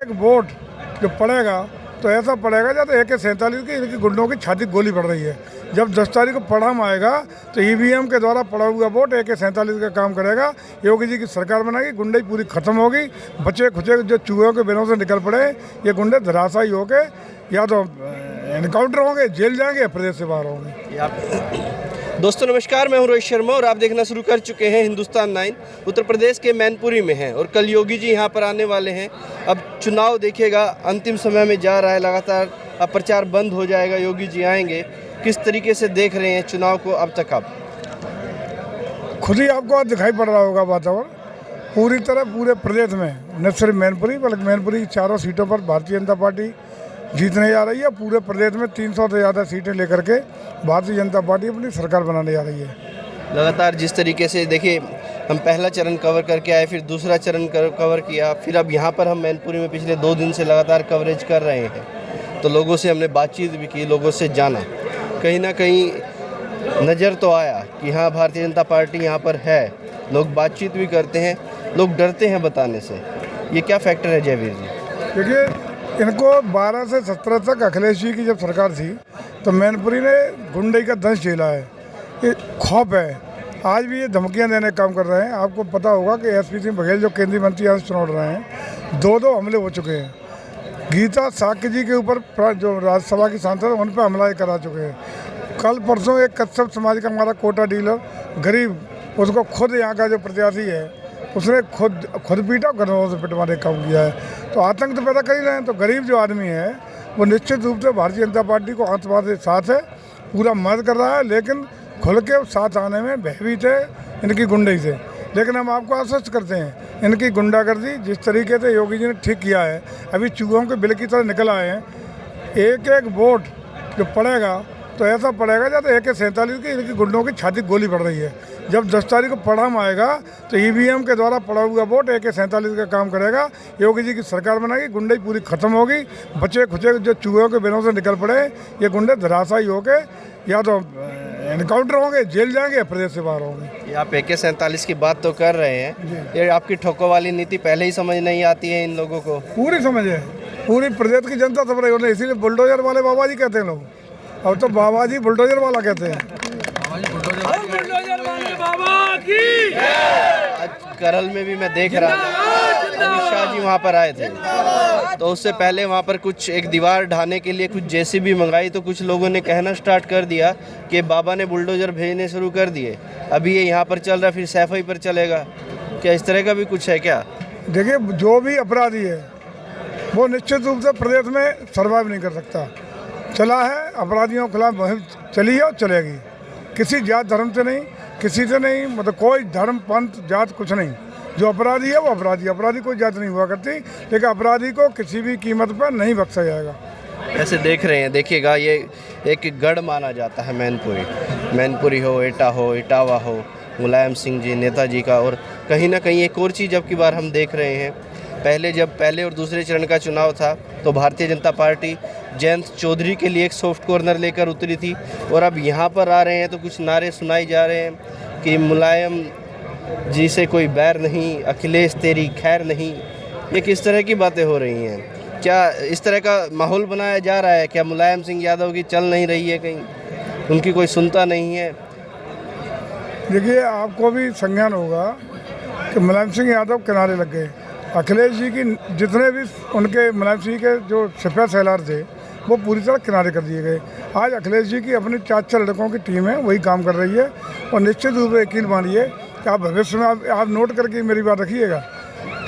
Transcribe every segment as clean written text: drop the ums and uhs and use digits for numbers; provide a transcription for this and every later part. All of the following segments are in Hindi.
एक वोट जो पड़ेगा तो ऐसा पड़ेगा जब AK-47 की इनकी गुंडों की छाती गोली पड़ रही है। जब 10 तारीख को परिणाम आएगा तो EVM के द्वारा पड़ा हुआ वोट AK-47 का काम करेगा। योगी जी की सरकार बनाएगी, गुंडई पूरी खत्म होगी। बचे खुचे जो चूहों के बिनों से निकल पड़े ये गुंडे धराशायी होके या तो एनकाउंटर होंगे, जेल जाएंगे, प्रदेश से बाहर होंगे। दोस्तों नमस्कार, मैं हूं रोहित शर्मा और आप देखना शुरू कर चुके हैं हिंदुस्तान 9। उत्तर प्रदेश के मैनपुरी में हैं और कल योगी जी यहां पर आने वाले हैं। अब चुनाव देखिएगा अंतिम समय में जा रहा है, लगातार अब प्रचार बंद हो जाएगा, योगी जी आएंगे। किस तरीके से देख रहे हैं चुनाव को अब तक आप? खुद ही आपको आज दिखाई पड़ रहा होगा वातावरण पूरी तरह पूरे प्रदेश में, न सिर्फ मैनपुरी बल्कि मैनपुरी की चारों सीटों पर भारतीय जनता पार्टी जीतने जा रही है। पूरे प्रदेश में 300 से ज़्यादा सीटें लेकर के भारतीय जनता पार्टी अपनी सरकार बनाने जा रही है। लगातार जिस तरीके से देखिए, हम पहला चरण कवर करके आए, फिर दूसरा चरण कवर किया, फिर अब यहाँ पर हम मैनपुरी में पिछले 2 दिन से लगातार कवरेज कर रहे हैं। तो लोगों से हमने बातचीत भी की, लोगों से जाना, कहीं ना कहीं नज़र तो आया कि हाँ भारतीय जनता पार्टी यहाँ पर है। लोग बातचीत भी करते हैं, लोग डरते हैं बताने से। ये क्या फैक्टर है जयवीर जी? देखिए, इनको 12 से 17 तक अखिलेश जी की जब सरकार थी तो मैनपुरी ने गुंडई का दंश झेला है। ये खौफ है, आज भी ये धमकियां देने का काम कर रहे हैं। आपको पता होगा कि SP सिंह बघेल जो केंद्रीय मंत्री यहाँ से चुनाव लड़ रहे हैं, 2 हमले हो चुके हैं। गीता साक्य जी के ऊपर जो राज्यसभा की सांसद है उन पर हमला करा चुके हैं। कल परसों एक कच्छप समाज का हमारा कोटा डीलर गरीब, उसको खुद यहाँ का जो प्रत्याशी है उसने खुद पीटा, गनों से पिटवाने का काम किया है। तो आतंक तो पैदा कर ही रहे हैं। तो गरीब जो आदमी है वो निश्चित रूप से भारतीय जनता पार्टी को आतंकवाद के साथ है, पूरा मदद कर रहा है, लेकिन खुल के साथ आने में भयभीत है इनकी गुंडई से। लेकिन हम आपको आश्वस्त करते हैं, इनकी गुंडागर्दी जिस तरीके से योगी जी ने ठीक किया है, अभी चूहों के बिल की तरह निकल आए हैं। एक एक वोट जो पड़ेगा तो ऐसा पड़ेगा जब AK-47 की इनकी गुंडों की छाती गोली पड़ रही है। जब 10 तारीख को परिणाम आएगा तो EVM के द्वारा पड़ा हुआ वोट AK-47 का काम करेगा। योगी जी की सरकार बनाएगी, गुंडई पूरी खत्म होगी। बचे खुचे जो चूहों के बिनों से निकल पड़े ये गुंडे धराशायी होके या तो एनकाउंटर होंगे, जेल जाएंगे, प्रदेश से बाहर होंगे। ये आप AK-47 की बात तो कर रहे हैं, ये आपकी ठोको वाली नीति पहले ही समझ नहीं आती है इन लोगों को? पूरी समझ है, पूरी प्रदेश की जनता समझ रही है। इसीलिए बुलडोजर वाले बाबा जी कहते हैं लोग, अब तो बाबा जी बुलडोजर वाला कहते हैं। आज करल में भी मैं देख रहा था, अमित शाह जी वहाँ पर आए थे, तो उससे पहले वहाँ पर कुछ एक दीवार ढाने के लिए कुछ JCB मंगाई, तो कुछ लोगों ने कहना स्टार्ट कर दिया कि बाबा ने बुलडोजर भेजने शुरू कर दिए। अभी ये यहाँ पर चल रहा है, फिर सैफई पर चलेगा क्या? इस तरह का भी कुछ है क्या? देखिए, जो भी अपराधी है वो निश्चित रूप से प्रदेश में सर्वाइव नहीं कर सकता। चला है, अपराधियों के खिलाफ मुहिम चली है और चलेगी। किसी जात धर्म से नहीं, किसी से नहीं, मतलब कोई धर्म पंथ जात कुछ नहीं। जो अपराधी है वो अपराधी, अपराधी कोई जात नहीं हुआ करती, लेकिन अपराधी को किसी भी कीमत पर नहीं बख्शा जाएगा। ऐसे देख रहे हैं, देखिएगा ये एक गढ़ माना जाता है मैनपुरी हो, एटा हो, इटावा हो, मुलायम सिंह जी नेताजी का। और कहीं ना कहीं एक और चीज़ अब की बार हम देख रहे हैं, जब पहले और दूसरे चरण का चुनाव था तो भारतीय जनता पार्टी जयंत चौधरी के लिए एक सॉफ्ट कॉर्नर लेकर उतरी थी, और अब यहाँ पर आ रहे हैं तो कुछ नारे सुनाई जा रहे हैं कि मुलायम जी से कोई बैर नहीं, अखिलेश तेरी खैर नहीं। ये किस तरह की बातें हो रही हैं? क्या इस तरह का माहौल बनाया जा रहा है? क्या मुलायम सिंह यादव की चल नहीं रही है, कहीं उनकी कोई सुनता नहीं है? देखिए, आपको भी संज्ञान होगा कि मुलायम सिंह यादव किनारे लग गए। अखिलेश जी की जितने भी उनके मुलायम सिंह के जो सिपह सलार थे वो पूरी तरह किनारे कर दिए गए। आज अखिलेश जी की अपनी 4 लड़कों की टीम है, वही काम कर रही है। और निश्चित रूप से यकीन मानिए कि आप भविष्य में आप नोट करके मेरी बात रखिएगा,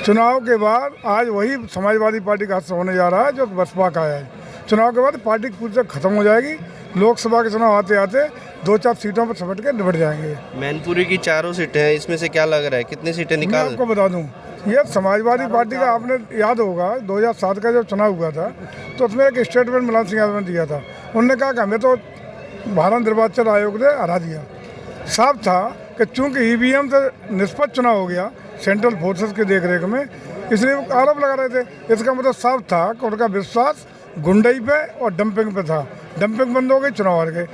चुनाव के बाद आज वही समाजवादी पार्टी का हाथ होने जा रहा है जो बसपा का है। चुनाव के बाद पार्टी पूरी तरह खत्म हो जाएगी। लोकसभा के चुनाव आते आते 2-4 सीटों पर समेट के निपट जाएंगे। मैनपुरी की 4 सीटें हैं, इसमें से क्या लग रहा है कितनी सीटें निकाल? आपको बता दूं, ये समाजवादी पार्टी का, आपने याद होगा 2007 का जब चुनाव हुआ था तो उसमें एक स्टेटमेंट मुलायम सिंह यादव ने दिया था। उन्होंने कहा कि हमें तो भारत निर्वाचन आयोग ने हरा दिया। साफ था कि चूंकि EVM से निष्पक्ष चुनाव हो गया सेंट्रल फोर्सेस की देखरेख में, इसलिए वो आरोप लगा रहे थे। इसका मतलब साफ था कि उनका विश्वास गुंडई पे और डंपिंग पे था। डंपिंग बंद हो गई, चुनाव हार गए।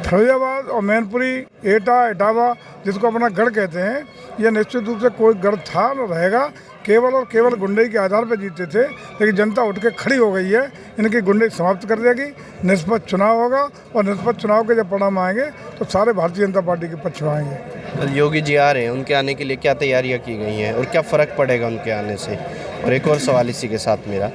फरीदाबाद और मैनपुरी, एटा, इटावा जिसको अपना गढ़ कहते हैं, यह निश्चित रूप से कोई गढ़ था न रहेगा, केवल और केवल गुंडई के आधार पर जीते थे, लेकिन जनता उठ के खड़ी हो गई है। इनकी गुंडई समाप्त कर देगी, निष्पक्ष चुनाव होगा और निष्पक्ष चुनाव के जब परिणाम आएंगे तो सारे भारतीय जनता पार्टी के पक्ष में आएंगे। योगी जी आ रहे हैं, उनके आने के लिए क्या तैयारियां की गई हैं और क्या फ़र्क पड़ेगा उनके आने से? और एक और सवाल इसी के साथ मेरा,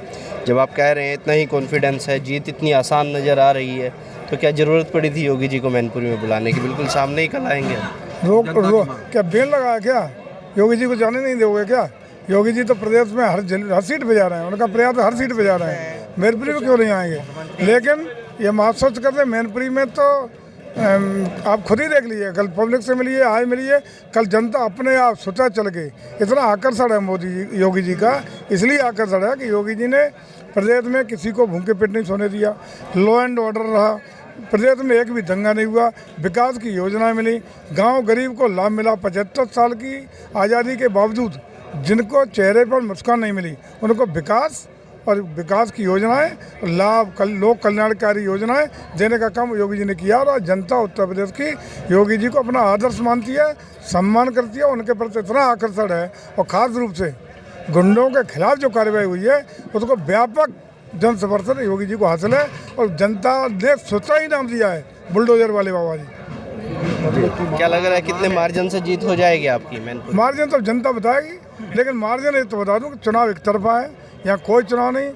जब आप कह रहे हैं इतना ही कॉन्फिडेंस है, जीत इतनी आसान नज़र आ रही है, तो क्या ज़रूरत पड़ी थी योगी जी को मैनपुरी में बुलाने की? बिल्कुल सामने ही कल आएंगे। क्या बेल लगाया क्या? योगी जी को जाने नहीं दोगे क्या? योगी जी तो प्रदेश में हर सीट पे जा रहे हैं, उनका प्रयास हर सीट पे जा रहे हैं, मैनपुरी में क्यों नहीं आएंगे? लेकिन ये महसूस करते मैनपुरी में तो आप खुद ही देख लीजिए, कल पब्लिक से मिलिए, आज मिलिए, कल जनता अपने आप सोचा चल के। इतना आकर्षण है मोदी जी, योगी जी का इसलिए आकर्षण है कि योगी जी ने प्रदेश में किसी को भूखे पेट नहीं सोने दिया, लॉ एंड ऑर्डर रहा, प्रदेश में एक भी दंगा नहीं हुआ, विकास की योजनाएं मिली, गांव गरीब को लाभ मिला। 75 साल की आज़ादी के बावजूद जिनको चेहरे पर मुस्कान नहीं मिली, उनको विकास और विकास की योजनाएं, लाभ, लोक कल्याणकारी योजनाएं देने का काम योगी जी ने किया। और जनता उत्तर प्रदेश की योगी जी को अपना आदर्श मानती है, सम्मान करती है, उनके प्रति इतना आकर्षण है। और ख़ास रूप से गुंडों के खिलाफ जो कार्रवाई हुई है उसको व्यापक जन समर्थन योगी जी को हासिल है और जनता ने सोचा ही नाम दिया है बुलडोजर वाले बाबा जी। क्या लग रहा है कितने मार्जिन से जीत हो जाएगी आपकी मैनपुरी? मार्जिन तो जनता बताएगी, लेकिन मार्जिन ये तो बता दूं कि चुनाव एक तरफा है, यहाँ कोई चुनाव नहीं।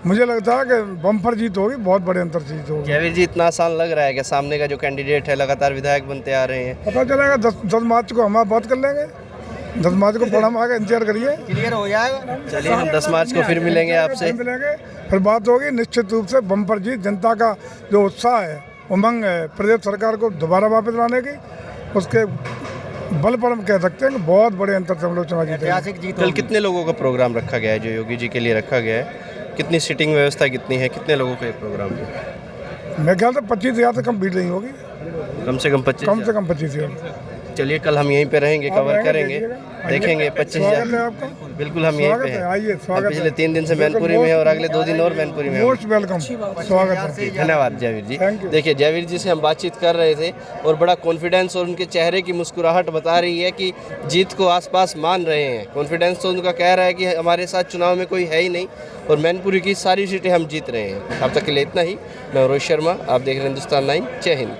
मुझे लगता है कि बम्पर जीत होगी, बहुत बड़े अंतर से जीत होगी। जयवीर जी, इतना आसान लग रहा है कि सामने का जो कैंडिडेट है लगातार विधायक बनते आ रहे हैं? पता चलेगा 10 मार्च को, हम बात कर लेंगे। 10 मार्च को परिणाम आएगा, इंतजार करिए, क्लियर हो जाएगा। चलिए हम 10 मार्च को फिर मिलेंगे आपसे, फिर बात होगी। निश्चित रूप से बम्पर जीत, जनता का जो उत्साह है, उमंग है प्रदेश सरकार को दोबारा वापस लाने की, उसके बल पर हम कह सकते हैं कि बहुत बड़े अंतर से हम लोग चुनाव जीते। कल कितने लोगों का प्रोग्राम रखा गया है जो योगी जी के लिए रखा गया है? कितनी सीटिंग व्यवस्था कितनी है, कितने लोगों का ये प्रोग्राम है? मेरे ख्याल से 25,000 से कम भीड़ नहीं होगी, कम से कम 25? कम से कम 25,000। चलिए कल हम यहीं पे रहेंगे, कवर करेंगे, देखेंगे 25,000। आपका बिल्कुल हम यहीं पे हैं। आइए, स्वागत पिछले 3 दिन से मैनपुरी में है और अगले 2 दिन और मैनपुरी में। मोस्ट वेलकम, स्वागत है। धन्यवाद जयवीर जी। देखिए जयवीर जी से हम बातचीत कर रहे थे और बड़ा कॉन्फिडेंस और उनके चेहरे की मुस्कुराहट बता रही है कि जीत को आसपास मान रहे हैं। कॉन्फिडेंस तो उनका कह रहा है कि हमारे साथ चुनाव में कोई है ही नहीं और मैनपुरी की सारी सीटें हम जीत रहे हैं। अब तक के लिए इतना ही। मैं रोहित शर्मा, आप देख रहे हैं हिंदुस्तान 9। जय हिंद।